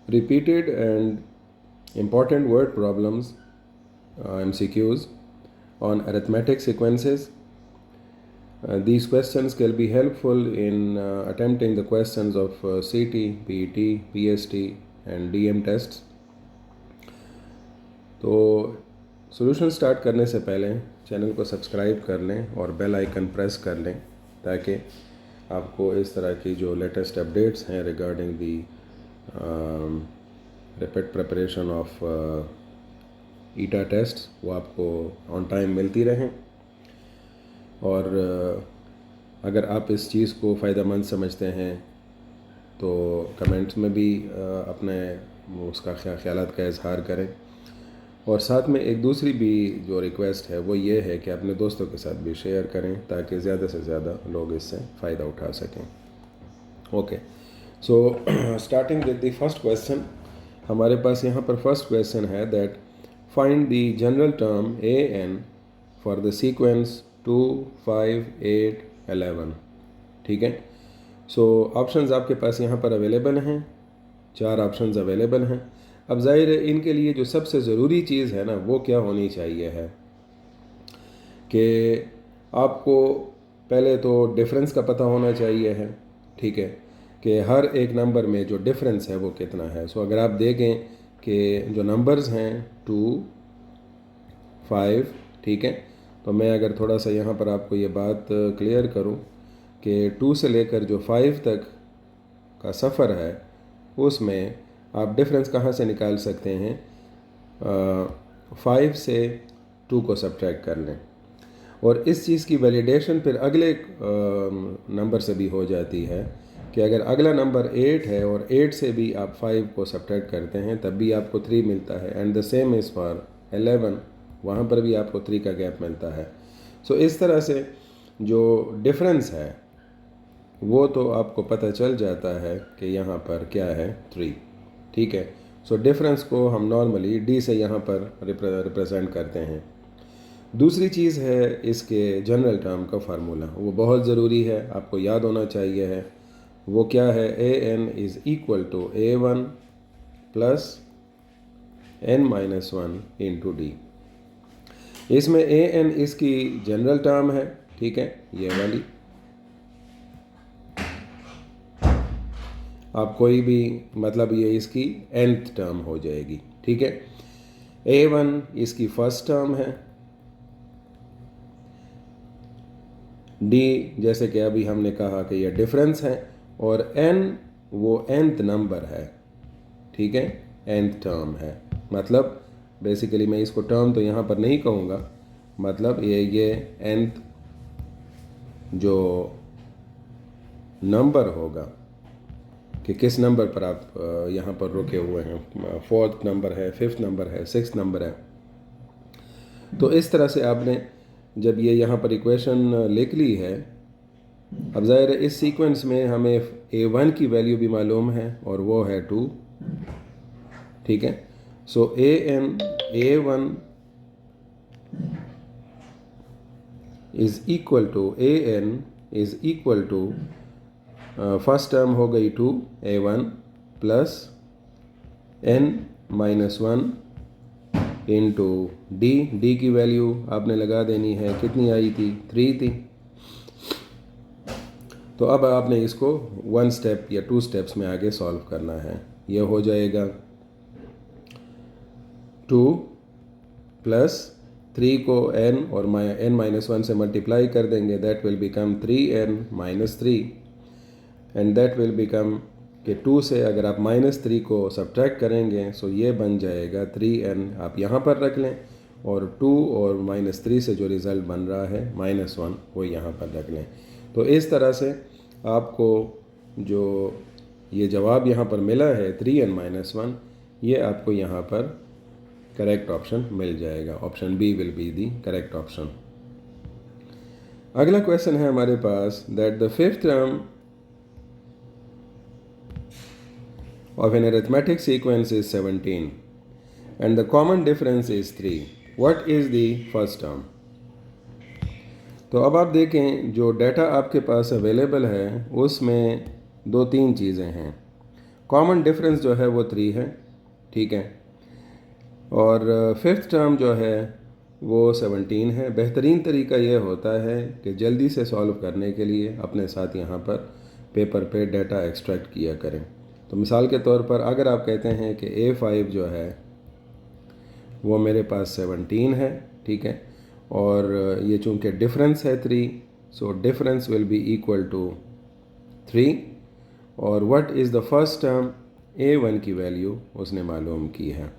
repeated and important word problems, MCQs, on arithmetic sequences. These questions can be helpful in attempting the questions of CT, PET, PST and DM tests. तो solution start करने से पहले channel को subscribe कर लें और bell icon press कर लें ताकि आपको इस तरह की जो लेटेस्ट अपडेट्स हैं regarding the rapid preparation of ईटा टेस्ट वो आपको ऑन टाइम मिलती रहें। और अगर आप इस चीज़ को फ़ायदेमंद समझते हैं तो कमेंट्स में भी अपने उसका ख्यालात का इजहार करें। और साथ में एक दूसरी भी जो रिक्वेस्ट है वो ये है कि अपने दोस्तों के साथ भी शेयर करें ताकि ज़्यादा से ज़्यादा लोग इससे फ़ायदा उठा सकें। Okay, so starting with the first question, हमारे पास यहाँ पर फर्स्ट क्वेश्चन है that find the general term an for the sequence 2, 5, 8, 11। ठीक है, सो ऑप्शंस आपके पास यहाँ पर अवेलेबल हैं, 4 ऑप्शंस अवेलेबल हैं। अब जाहिर है इनके लिए जो सबसे ज़रूरी चीज़ है ना वो क्या होनी चाहिए है कि आपको पहले तो डिफरेंस का पता होना चाहिए है। ठीक है, कि हर एक नंबर में जो डिफरेंस है वो कितना है। सो अगर आप देखें कि जो नंबर्स हैं 2, 5, ठीक है, तो मैं अगर थोड़ा सा यहाँ पर आपको ये बात क्लियर करूँ कि 2 से लेकर जो 5 तक का सफ़र है उसमें आप डिफरेंस कहाँ से निकाल सकते हैं, 5 से 2 को सब्ट्रैक्ट कर लें। और इस चीज़ की वैलिडेशन फिर अगले नंबर से भी हो जाती है कि अगर अगला नंबर 8 है और 8 से भी आप 5 को सब्ट्रैक्ट करते हैं तब भी आपको 3 मिलता है। And the same is for 11, वहाँ पर भी आपको 3 का गैप मिलता है। सो इस तरह से जो डिफरेंस है वो तो आपको पता चल जाता है कि यहाँ पर क्या है 3। ठीक है, सो डिफरेंस को हम नॉर्मली डी से यहाँ पर रिप्रेजेंट करते हैं। दूसरी चीज़ है इसके जनरल टर्म का फार्मूला, वो बहुत ज़रूरी है, आपको याद होना चाहिए है। वो क्या है, an is equal to a1 plus n-1 into d. इसमें an इसकी जनरल टर्म है, ठीक है, ये वाली। आप कोई भी मतलब ये इसकी nth टर्म हो जाएगी। ठीक है, a1 इसकी फर्स्ट टर्म है, d जैसे कि अभी हमने कहा कि ये डिफरेंस है, और n वो nth नंबर है। ठीक है, nth टर्म है, मतलब बेसिकली मैं इसको टर्म तो यहाँ पर नहीं कहूँगा, मतलब ये nth जो नंबर होगा कि किस नंबर पर आप यहाँ पर रुके हुए हैं, 4th नंबर है, 5th नंबर है, 6th नंबर है। तो इस तरह से आपने जब ये यहाँ पर इक्वेशन लिख ली है, अब ज़ाहिर है इस सीक्वेंस में हमें a1 की वैल्यू भी मालूम है और वो है 2। ठीक है, so a1 is equal to first term हो गई 2 a1 plus n-1 into d की वैल्यू आपने लगा देनी है, कितनी आई थी, 3 थी। तो अब आपने इसको 1 स्टेप या 2 स्टेप्स में आगे सॉल्व करना है। यह हो जाएगा 2 प्लस 3 को n और n-1 से मल्टीप्लाई कर देंगे, that will become 3n-3 and that will become कि 2 से अगर आप -3 को सब्ट्रैक्ट करेंगे सो ये बन जाएगा 3n, आप यहाँ पर रख लें, और 2 और -3 से जो रिज़ल्ट बन रहा है -1 वो यहाँ पर रख लें। तो इस तरह से आपको जो ये जवाब यहाँ पर मिला है 3n-1, ये आपको यहाँ पर करेक्ट ऑप्शन मिल जाएगा। Option B will be the correct option. अगला क्वेश्चन है हमारे पास that the 5th term of an arithmetic sequence is 17 and the common difference is 3. What is the first term? तो अब आप देखें जो डाटा आपके पास अवेलेबल है उसमें 2-3 चीज़ें हैं। कॉमन डिफरेंस जो है वो 3 है, ठीक है। और फिफ्थ टर्म जो है वो 17 है। बेहतरीन तरीका ये होता है कि जल्दी से सॉल्व करने के लिए अपने साथ यहाँ पर पेपर पे डाटा एक्सट्रैक्ट किया करें। तो मिसाल के तौर पर अगर आप कहते हैं कि A5 जो है वो मेरे पास 17 है, ठीक है, और ये चूँकि डिफरेंस है 3, so difference will be equal to 3। और what is the first term, A1 की वैल्यू उसने मालूम की है।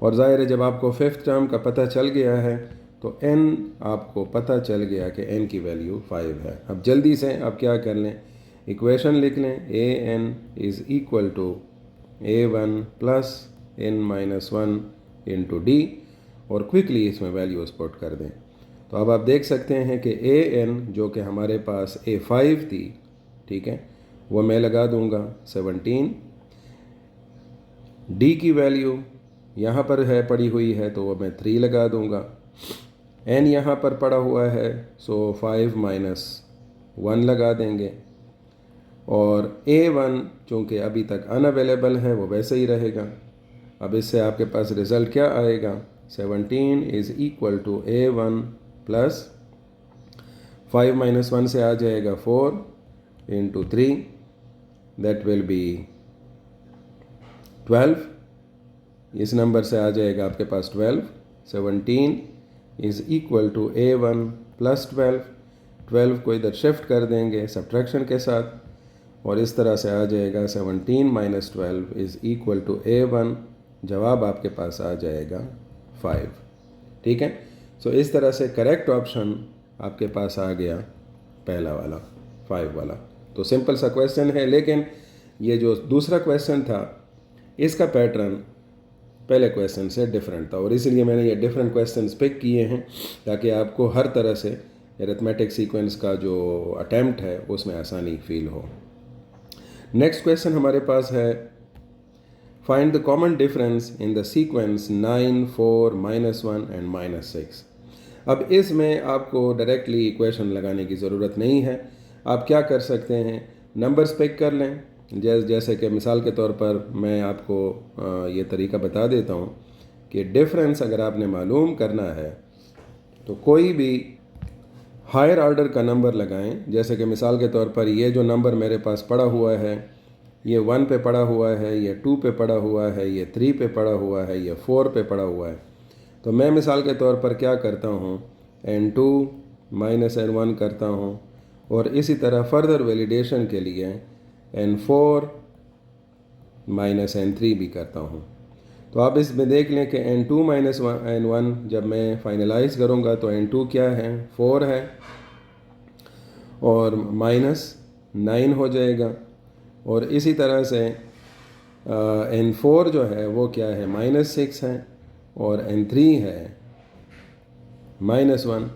और ज़ाहिर है जब आपको फिफ्थ टर्म का पता चल गया है तो n आपको पता चल गया कि n की वैल्यू 5 है। अब जल्दी से आप क्या कर लें, इक्वेशन लिख लें, an is equal to a1 plus n-1 into d, और क्विकली इसमें वैल्यूज़ पुट कर दें। तो अब आप देख सकते हैं कि an जो कि हमारे पास A5 थी, ठीक है, वो मैं लगा दूंगा 17। d की वैल्यू यहाँ पर है पड़ी हुई है तो वो मैं 3 लगा दूंगा। n यहाँ पर पड़ा हुआ है, सो 5 माइनस 1 लगा देंगे। और A1 चूँकि अभी तक अनअवेलेबल है वो वैसे ही रहेगा। अब इससे आपके पास रिज़ल्ट क्या आएगा, 17 is equal to A1 plus 5 minus 1 से आ जाएगा 4 इंटू 3, दैट विल बी 12। इस नंबर से आ जाएगा आपके पास 12। 17 is equal to A1 plus 12। 12 को इधर शिफ्ट कर देंगे सब्ट्रैक्शन के साथ, और इस तरह से आ जाएगा 17 minus 12 is equal to A1। जवाब आपके पास आ जाएगा 5, ठीक है। सो इस तरह से करेक्ट ऑप्शन आपके पास आ गया, पहला वाला 5 वाला। तो सिंपल सा क्वेश्चन है, लेकिन ये जो दूसरा क्वेश्चन था इसका पैटर्न पहले क्वेश्चन से डिफरेंट था, और इसलिए मैंने ये डिफरेंट क्वेश्चंस पिक किए हैं ताकि आपको हर तरह से अरिथमेटिक सीक्वेंस का जो अटैम्प्ट है उसमें आसानी फील हो। नेक्स्ट क्वेश्चन हमारे पास है, find the common difference in the sequence 9, 4, -1 and -6। अब इसमें आपको डायरेक्टली इक्वेशन लगाने की ज़रूरत नहीं है। आप क्या कर सकते हैं, नंबर्स पिक कर लें। जैसे कि मिसाल के तौर पर मैं आपको ये तरीका बता देता हूँ कि डिफरेंस अगर आपने मालूम करना है तो कोई भी हायर ऑर्डर का नंबर लगाएं। जैसे कि मिसाल के तौर पर ये जो नंबर मेरे पास पड़ा हुआ है, ये 1 पे पड़ा हुआ है, ये 2 पे पड़ा हुआ है, ये 3 पे पड़ा हुआ है, ये 4 पे पड़ा हुआ है। तो मैं मिसाल के तौर पर क्या करता हूँ, n2 माइनस n1 करता हूँ, और इसी तरह फर्दर वैलिडेशन के लिए n4 माइनस n3 भी करता हूँ। तो आप इसमें देख लें कि n2 माइनस n1 जब मैं फाइनलाइज करूँगा तो n2 क्या है, 4 है, और -9 हो जाएगा। और इसी तरह से n4 जो है वो क्या है, -6 है, और n3 है -1।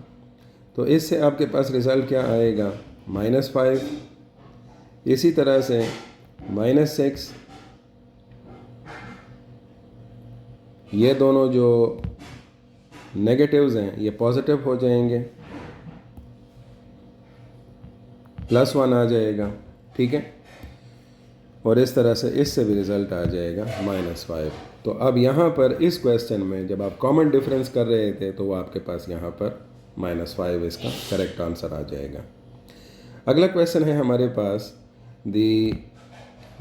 तो इससे आपके पास रिज़ल्ट क्या आएगा, -5। इसी तरह से -6, ये दोनों जो नेगेटिव्स हैं ये पॉजिटिव हो जाएंगे, +1 आ जाएगा, ठीक है। और इस तरह से इससे भी रिज़ल्ट आ जाएगा -5। तो अब यहाँ पर इस क्वेश्चन में जब आप कॉमन डिफरेंस कर रहे थे तो वो आपके पास यहाँ पर -5 इसका करेक्ट आंसर आ जाएगा। अगला क्वेश्चन है हमारे पास, the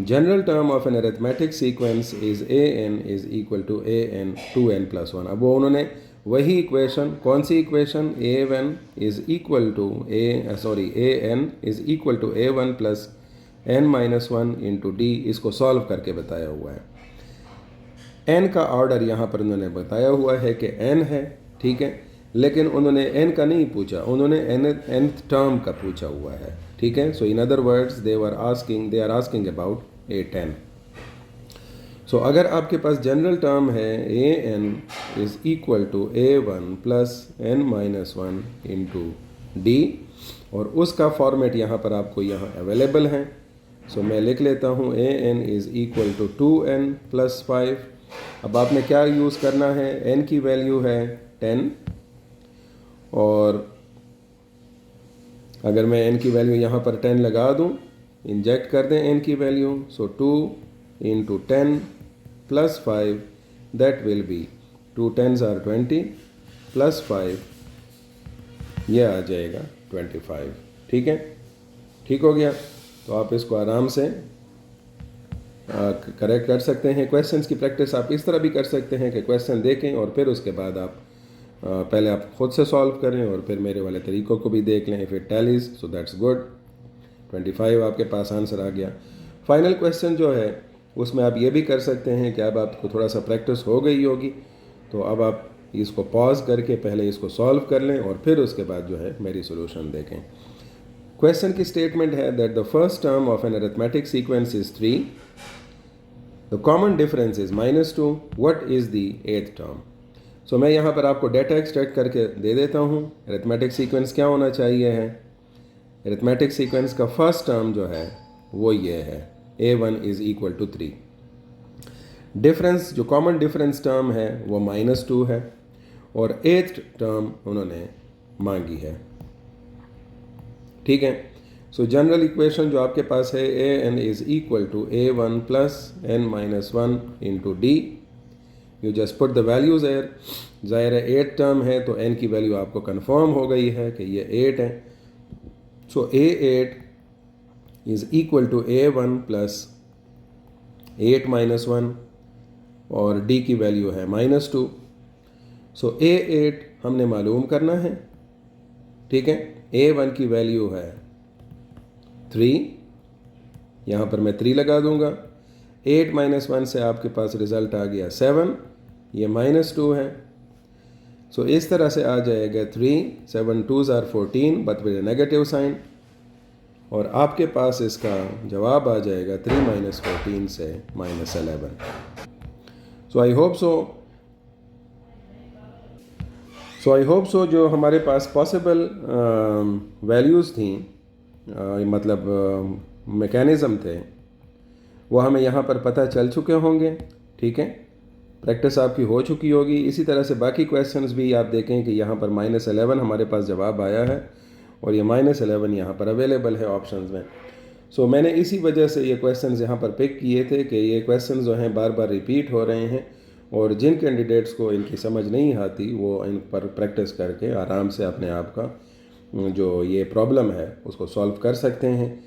general term of an arithmetic sequence is an is equal to an 2n + 1। अब वो उन्होंने वही इक्वेशन, कौन सी equation, an is equal to an is equal to a1 plus n-1 into d, इसको सॉल्व करके बताया हुआ है। n का ऑर्डर यहाँ पर उन्होंने बताया हुआ है कि n है, ठीक है, लेकिन उन्होंने n का नहीं पूछा, उन्होंने nth टर्म का पूछा हुआ है, ठीक है। So in other words they are asking about a10। So अगर आपके पास जनरल टर्म है an is equal to a1 plus n-1 into d, और उसका फॉर्मेट यहाँ पर आपको यहाँ अवेलेबल है। सो मैं लिख लेता हूँ an is equal to 2n + 5। अब आपने क्या यूज़ करना है, n की वैल्यू है 10, और अगर मैं n की वैल्यू यहाँ पर 10 लगा दूँ इंजेक्ट कर दें n की value, so 2 into 10 plus 5, that will be 2 10s are 20 plus 5, ये आ जाएगा 25। ठीक है, ठीक हो गया। तो आप इसको आराम से करेक्ट कर सकते हैं। क्वेश्चंस की प्रैक्टिस आप इस तरह भी कर सकते हैं कि क्वेश्चन देखें और फिर उसके बाद आप पहले आप खुद से सॉल्व करें और फिर मेरे वाले तरीक़ों को भी देख लें। If it tallies so that's good. 25 आपके पास आंसर आ गया। फाइनल क्वेश्चन जो है उसमें आप ये भी कर सकते हैं कि अब आपको थोड़ा सा प्रैक्टिस हो गई होगी, तो अब आप इसको पॉज करके पहले इसको सॉल्व कर लें और फिर उसके बाद जो है मेरी सोल्यूशन देखें। क्वेश्चन की स्टेटमेंट है that the first term of an arithmetic sequence is 3, the common difference is -2, what is the 8th term. So मैं यहाँ पर आपको डेटा एक्सट्रैक्ट करके दे देता हूँ। अरिथमेटिक सीक्वेंस क्या होना चाहिए है, अरिथमेटिक सीक्वेंस का फर्स्ट टर्म जो है वो ये है a1 is equal to 3। Difference जो कॉमन डिफरेंस टर्म है वो -2 है और 8th टर्म उन्होंने मांगी है। ठीक है, सो जनरल इक्वेशन जो आपके पास है an is equal to a1 plus n-1 into d. You just put the values here. ज़ाहिर है 8th टर्म है तो n की वैल्यू आपको कंफर्म हो गई है कि ये 8 है। So a8 is equal to a1 plus 8-1 और d की वैल्यू है -2। सो a8 हमने मालूम करना है। ठीक है, a1 की वैल्यू है 3, यहाँ पर मैं 3 लगा दूंगा। 8-1 से आपके पास रिजल्ट आ गया 7, ये -2 है। सो इस तरह से आ जाएगा 3, 7 2s are 14 but with negative sign, और आपके पास इसका जवाब आ जाएगा 3 - 14 से -11। सो आई होप सो जो हमारे पास पॉसिबल वैल्यूज़ थी, मतलब मैकेनिज़्म थे, वो हमें यहाँ पर पता चल चुके होंगे। ठीक है, प्रैक्टिस आपकी हो चुकी होगी। इसी तरह से बाकी क्वेश्चंस भी आप देखें कि यहाँ पर -11 हमारे पास जवाब आया है और ये -11 यहाँ पर अवेलेबल है ऑप्शंस में। सो मैंने इसी वजह से ये क्वेश्चंस यहाँ पर पिक किए थे कि ये क्वेश्चंस जो हैं बार बार रिपीट हो रहे हैं और जिन कैंडिडेट्स को इनकी समझ नहीं आती वो इन पर प्रैक्टिस करके आराम से अपने आप का जो ये प्रॉब्लम है उसको सॉल्व कर सकते हैं।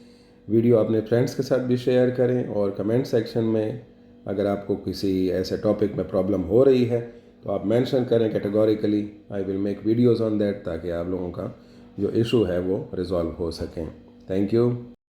वीडियो अपने फ्रेंड्स के साथ भी शेयर करें और कमेंट सेक्शन में अगर आपको किसी ऐसे टॉपिक में प्रॉब्लम हो रही है तो आप मेंशन करें categorically. I will make videos on that ताकि आप लोगों का जो इशू है वो रिजॉल्व हो सकें। Thank you.